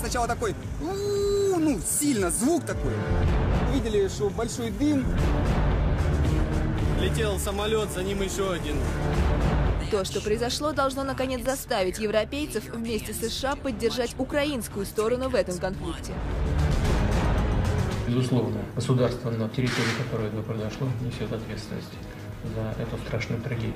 сначала такой, ну, сильно, звук такой. Видели, что большой дым. Летел самолет, за ним еще один. То, что произошло, должно наконец заставить европейцев вместе с США поддержать украинскую сторону в этом конфликте. Безусловно, государство, на территории которой это произошло, несет ответственность за эту страшную трагедию.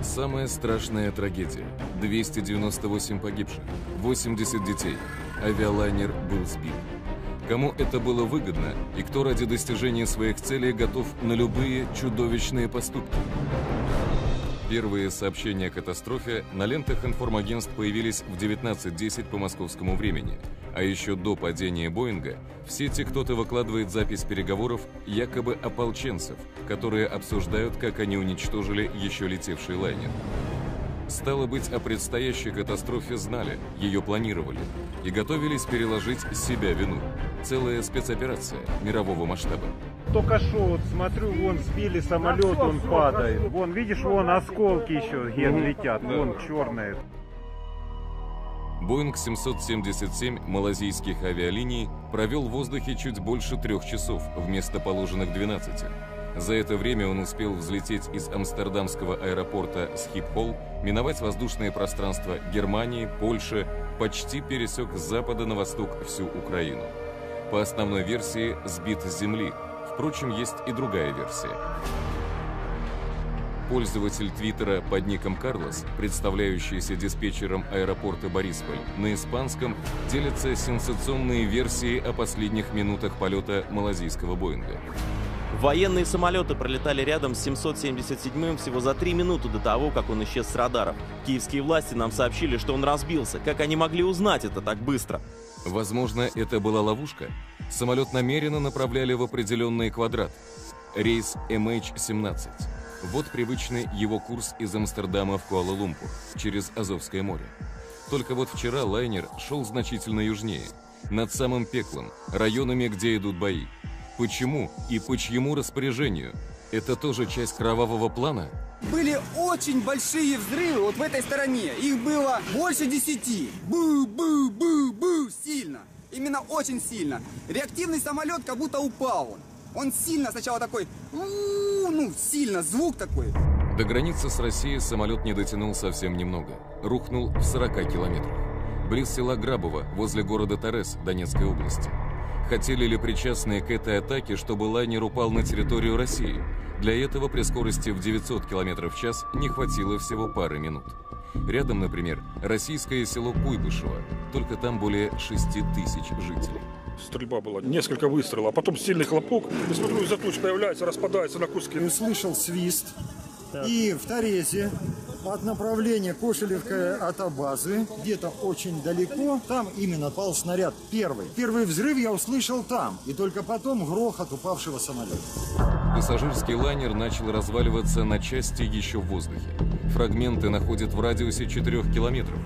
Самая страшная трагедия. 298 погибших, 80 детей. Авиалайнер был сбит. Кому это было выгодно и кто ради достижения своих целей готов на любые чудовищные поступки? Первые сообщения о катастрофе на лентах информагентств появились в 19:10 по московскому времени. А еще до падения Боинга в сети кто-то выкладывает запись переговоров якобы ополченцев, которые обсуждают, как они уничтожили еще летевший лайнер. Стало быть, о предстоящей катастрофе знали, ее планировали и готовились переложить с себя вину. Целая спецоперация мирового масштаба. Только что, вот смотрю, вон сбили самолет, он падает. Вон, видишь, вон осколки еще летят, вон черные. Боинг 777 малазийских авиалиний провел в воздухе чуть больше 3 часов вместо положенных 12. За это время он успел взлететь из амстердамского аэропорта Схипхол, миновать воздушное пространство Германии, Польши, почти пересек с запада на восток всю Украину. По основной версии сбит с земли. Впрочем, есть и другая версия. Пользователь Твиттера под ником Карлос, представляющийся диспетчером аэропорта Борисполь, на испанском делится сенсационной версией о последних минутах полета малазийского Боинга. Военные самолеты пролетали рядом с 777-м всего за 3 минуты до того, как он исчез с радаров. Киевские власти нам сообщили, что он разбился. Как они могли узнать это так быстро? Возможно, это была ловушка. Самолет намеренно направляли в определенный квадрат. Рейс MH17. Вот привычный его курс из Амстердама в Куала-Лумпур, через Азовское море. Только вот вчера лайнер шел значительно южнее, над самым пеклом, районами, где идут бои. Почему и по чьему распоряжению? Это тоже часть кровавого плана? Были очень большие взрывы вот в этой стороне. Их было больше 10. Бу-бу-бу-бу, сильно. Именно очень сильно. Реактивный самолет как будто упал. Он сильно сначала такой, ну, сильно, звук такой. До границы с Россией самолет не дотянул совсем немного. Рухнул в 40 километрах. Близ села Грабово, возле города Торез, Донецкой области. Хотели ли причастные к этой атаке, чтобы лайнер упал на территорию России? Для этого при скорости в 900 км в час не хватило всего пары минут. Рядом, например, российское село Куйбышево, только там более 6000 жителей. Стрельба была, несколько выстрелов, а потом сильный хлопок, и смотрю, из-за туч появляется, распадается на куски. Услышал свист, и в Торезе от направления Кошелевка от базы, где-то очень далеко, там именно пал снаряд первый. Первый взрыв я услышал там, и только потом грохот упавшего самолета. Пассажирский лайнер начал разваливаться на части еще в воздухе. Фрагменты находят в радиусе 4 километров.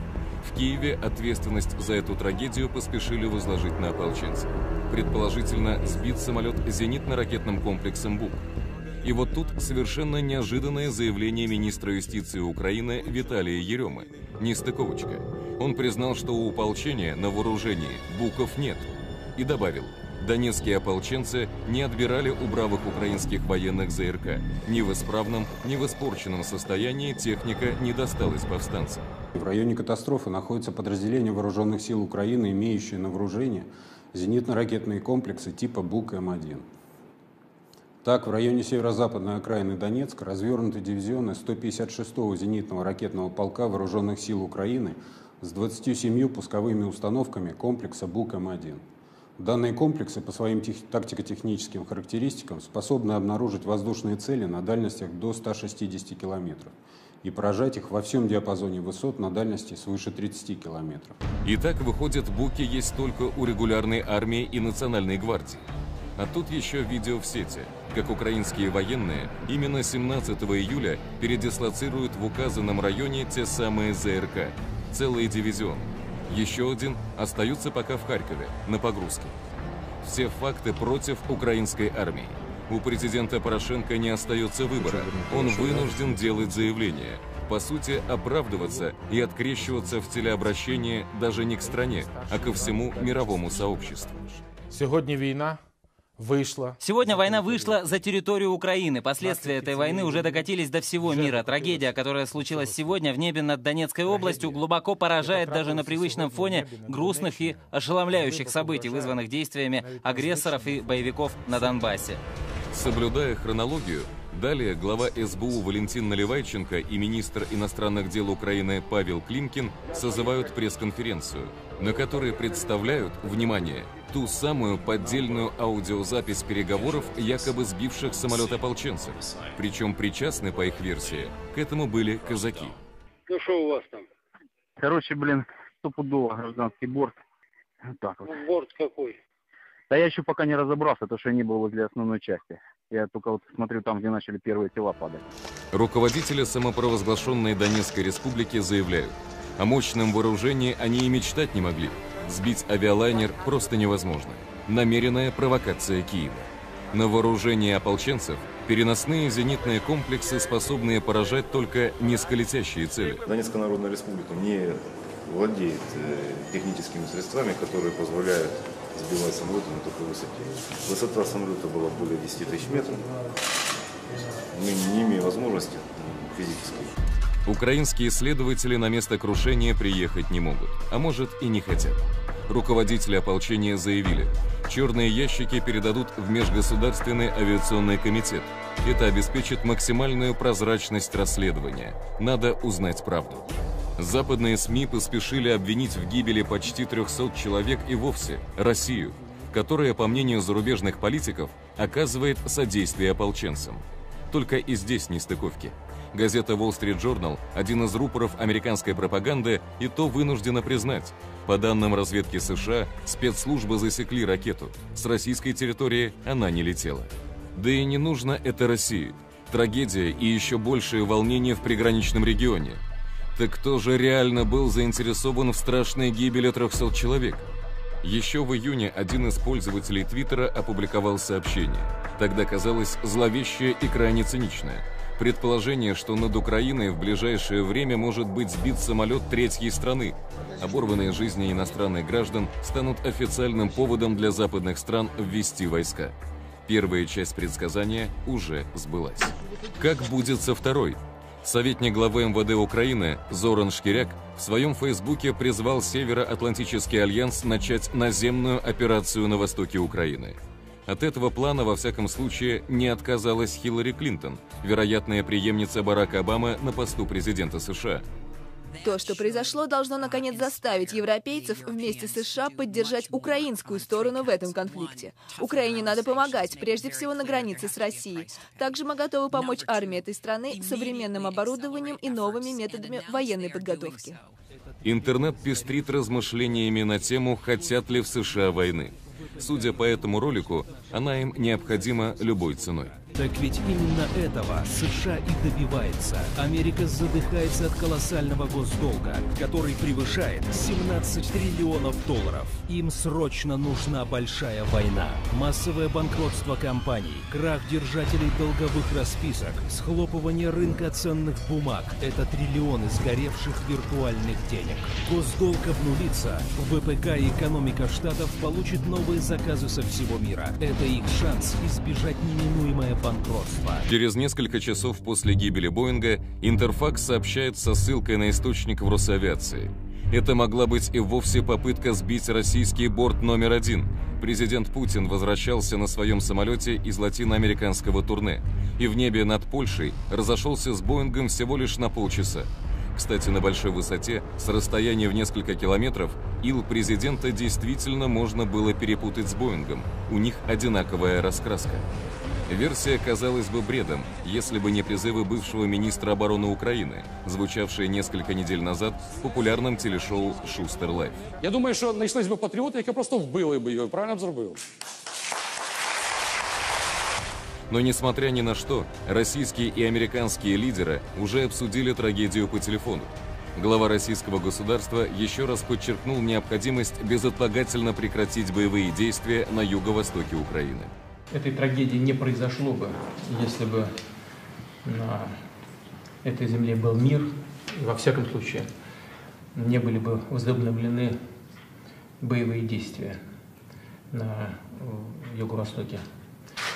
В Киеве ответственность за эту трагедию поспешили возложить на ополченцев. Предположительно, сбит самолет зенитно-ракетным комплексом «Бук». И вот тут совершенно неожиданное заявление министра юстиции Украины Виталия Еремы. Нестыковочка. Он признал, что у ополчения на вооружении «Буков» нет. И добавил, донецкие ополченцы не отбирали у бравых украинских военных ЗРК. Ни в исправном, ни в испорченном состоянии техника не досталась повстанцам. В районе катастрофы находится подразделение вооруженных сил Украины, имеющее на вооружении зенитно-ракетные комплексы типа БУК-М1. Так, в районе северо-западной окраины Донецка развернуты дивизионы 156-го зенитного ракетного полка вооруженных сил Украины с 27 пусковыми установками комплекса БУК-М1. Данные комплексы по своим тактико-техническим характеристикам способны обнаружить воздушные цели на дальностях до 160 километров и поражать их во всем диапазоне высот на дальности свыше 30 километров. Итак, выходит, БУКи есть только у регулярной армии и Национальной гвардии. А тут еще видео в сети, как украинские военные именно 17 июля передислоцируют в указанном районе те самые ЗРК, целый дивизион. Еще один остаются пока в Харькове, на погрузке. все факты против украинской армии. У президента Порошенко не остается выбора. Он вынужден делать заявление. По сути, оправдываться и открещиваться в телеобращении даже не к стране, а ко всему мировому сообществу. Сегодня война вышла за территорию Украины. Последствия этой войны уже докатились до всего мира. Трагедия, которая случилась сегодня в небе над Донецкой областью, глубоко поражает даже на привычном фоне грустных и ошеломляющих событий, вызванных действиями агрессоров и боевиков на Донбассе. Соблюдая хронологию, далее глава СБУ Валентин Наливайченко и министр иностранных дел Украины Павел Климкин созывают пресс-конференцию, на которой представляют, внимание, ту самую поддельную аудиозапись переговоров якобы сбивших самолет ополченцев. Причем причастны, по их версии, к этому были казаки. Ну что у вас там? Короче, стопудово гражданский борт. Вот так вот. Борт какой? Да я еще пока не разобрался, потому что я не был возле основной части. Я только вот смотрю там, где начали первые тела падать. Руководители самопровозглашенной Донецкой республики заявляют, о мощном вооружении они и мечтать не могли. Сбить авиалайнер просто невозможно. Намеренная провокация Киева. На вооружении ополченцев переносные зенитные комплексы, способные поражать только низколетящие цели. Донецкая Народная Республика не владеет техническими средствами, которые позволяют сбивать самолеты на такой высоте. Высота самолета была более 10 тысяч метров. Мы не имеем возможности физической. Украинские следователи на место крушения приехать не могут, а может и не хотят. Руководители ополчения заявили, черные ящики передадут в Межгосударственный авиационный комитет. Это обеспечит максимальную прозрачность расследования. Надо узнать правду. Западные СМИ поспешили обвинить в гибели почти 300 человек и вовсе Россию, которая, по мнению зарубежных политиков, оказывает содействие ополченцам. Только и здесь нестыковки. Газета Wall Street Journal, один из рупоров американской пропаганды, и то вынуждена признать. По данным разведки США, спецслужбы засекли ракету. С российской территории она не летела. Да и не нужно это России. Трагедия и еще большее волнение в приграничном регионе. Так кто же реально был заинтересован в страшной гибели 300 человек? Еще в июне один из пользователей Твиттера опубликовал сообщение. Тогда казалось зловещее и крайне циничное. Предположение, что над Украиной в ближайшее время может быть сбит самолет третьей страны. Оборванные жизни иностранных граждан станут официальным поводом для западных стран ввести войска. Первая часть предсказания уже сбылась. Как будет со второй? Советник главы МВД Украины Зоран Шкиряк в своем фейсбуке призвал Североатлантический альянс начать наземную операцию на востоке Украины. От этого плана, во всяком случае, не отказалась Хиллари Клинтон, вероятная преемница Барака Обамы на посту президента США. То, что произошло, должно наконец заставить европейцев вместе с США поддержать украинскую сторону в этом конфликте. Украине надо помогать, прежде всего на границе с Россией. Также мы готовы помочь армии этой страны современным оборудованием и новыми методами военной подготовки. Интернет пестрит размышлениями на тему «Хотят ли в США войны?». Судя по этому ролику, она им необходима любой ценой. Так ведь именно этого США и добивается. Америка задыхается от колоссального госдолга, который превышает 17 триллионов долларов. Им срочно нужна большая война. Массовое банкротство компаний, крах держателей долговых расписок, схлопывание рынка ценных бумаг – это триллионы сгоревших виртуальных денег. Госдолг обнулится, ВПК и экономика штатов получат новые заказы со всего мира. Это их шанс избежать неминуемое банкротства. Через несколько часов после гибели Боинга Интерфакс сообщает со ссылкой на источник в Росавиации. Это могла быть и вовсе попытка сбить российский борт номер 1. Президент Путин возвращался на своем самолете из латиноамериканского турне и в небе над Польшей разошелся с Боингом всего лишь на полчаса. Кстати, на большой высоте, с расстояния в несколько километров, ил президента действительно можно было перепутать с Боингом. У них одинаковая раскраска. Версия казалась бы бредом, если бы не призывы бывшего министра обороны Украины, звучавшие несколько недель назад в популярном телешоу «Шустер Лайф». Я думаю, що знайшлись би патріоти, які просто вбили би його, правильно б зробили. Но несмотря ни на что, российские и американские лидеры уже обсудили трагедию по телефону. Глава российского государства еще раз подчеркнул необходимость безотлагательно прекратить боевые действия на юго-востоке Украины. Этой трагедии не произошло бы, если бы на этой земле был мир, и во всяком случае не были бы возобновлены боевые действия на юго-востоке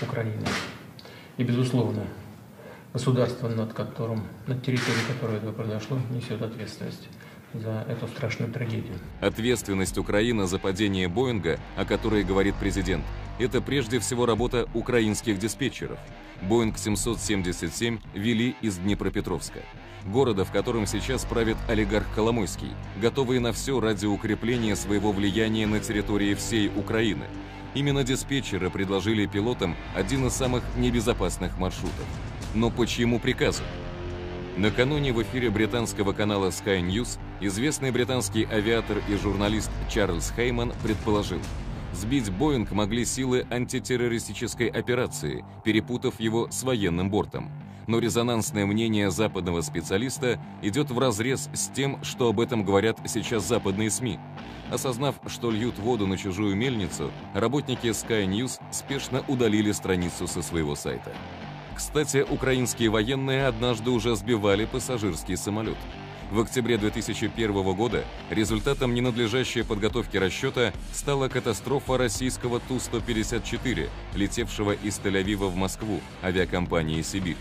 Украины. И, безусловно, государство, над территорией которой это произошло, несет ответственность за эту страшную трагедию. Ответственность Украины за падение Боинга, о которой говорит президент, это прежде всего работа украинских диспетчеров. Боинг 777 вели из Днепропетровска, города, в котором сейчас правит олигарх Коломойский, готовый на все ради укрепления своего влияния на территории всей Украины. Именно диспетчеры предложили пилотам один из самых небезопасных маршрутов. Но по чьему приказу? Накануне в эфире британского канала Sky News известный британский авиатор и журналист Чарльз Хейман предположил, сбить Боинг могли силы антитеррористической операции, перепутав его с военным бортом. Но резонансное мнение западного специалиста идет вразрез с тем, что об этом говорят сейчас западные СМИ. Осознав, что льют воду на чужую мельницу, работники Sky News спешно удалили страницу со своего сайта. Кстати, украинские военные однажды уже сбивали пассажирский самолет. В октябре 2001 года результатом ненадлежащей подготовки расчета стала катастрофа российского Ту-154, летевшего из Тель-Авива в Москву авиакомпании «Сибирь».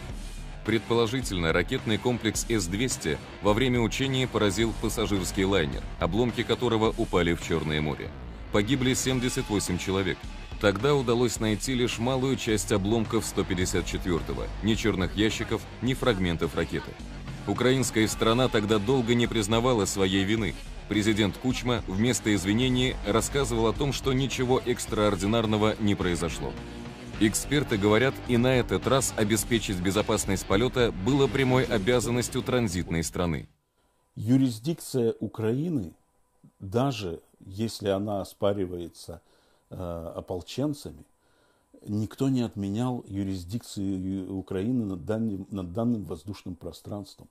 Предположительно, ракетный комплекс С-200 во время учений поразил пассажирский лайнер, обломки которого упали в Черное море. Погибли 78 человек. Тогда удалось найти лишь малую часть обломков 154-го, ни черных ящиков, ни фрагментов ракеты. Украинская сторона тогда долго не признавала своей вины. Президент Кучма вместо извинений рассказывал о том, что ничего экстраординарного не произошло. Эксперты говорят, и на этот раз обеспечить безопасность полета было прямой обязанностью транзитной страны. Юрисдикция Украины, даже если она оспаривается ополченцами, никто не отменял юрисдикцию Украины над данным воздушным пространством.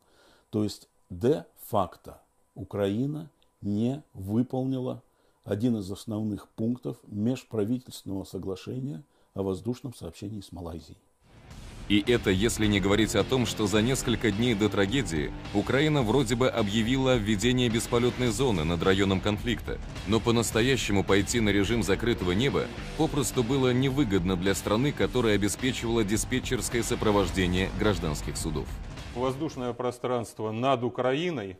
То есть де-факто Украина не выполнила один из основных пунктов межправительственного соглашения о воздушном сообщении с Малайзией. И это если не говорить о том, что за несколько дней до трагедии Украина вроде бы объявила введение бесполетной зоны над районом конфликта, но по-настоящему пойти на режим закрытого неба попросту было невыгодно для страны, которая обеспечивала диспетчерское сопровождение гражданских судов. Воздушное пространство над Украиной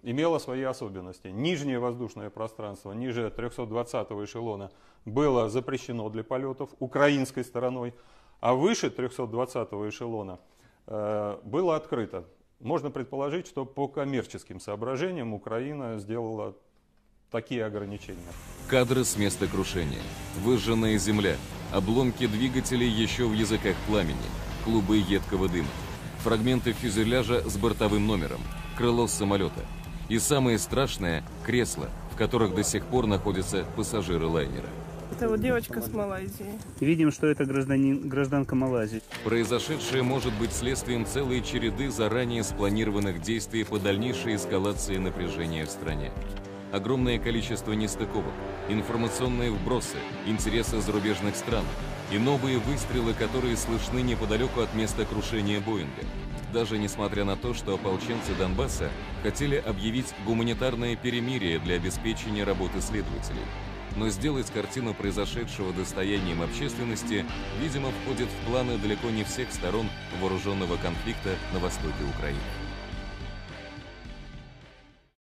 имело свои особенности. Нижнее воздушное пространство, ниже 320-го эшелона, было запрещено для полетов украинской стороной, а выше 320-го эшелона было открыто. Можно предположить, что по коммерческим соображениям Украина сделала такие ограничения. Кадры с места крушения. Выжженная земля, обломки двигателей еще в языках пламени, клубы едкого дыма, фрагменты фюзеляжа с бортовым номером, крыло самолета. И самое страшное – кресла, в которых до сих пор находятся пассажиры лайнера. Это вот девочка с Малайзии. Видим, что это гражданка Малайзии. Произошедшее может быть следствием целой череды заранее спланированных действий по дальнейшей эскалации напряжения в стране. Огромное количество нестыковок, информационные вбросы, интересы зарубежных стран и новые выстрелы, которые слышны неподалеку от места крушения Боинга. Даже несмотря на то, что ополченцы Донбасса хотели объявить гуманитарное перемирие для обеспечения работы следователей. Но сделать картину произошедшего достоянием общественности, видимо, входит в планы далеко не всех сторон вооруженного конфликта на востоке Украины.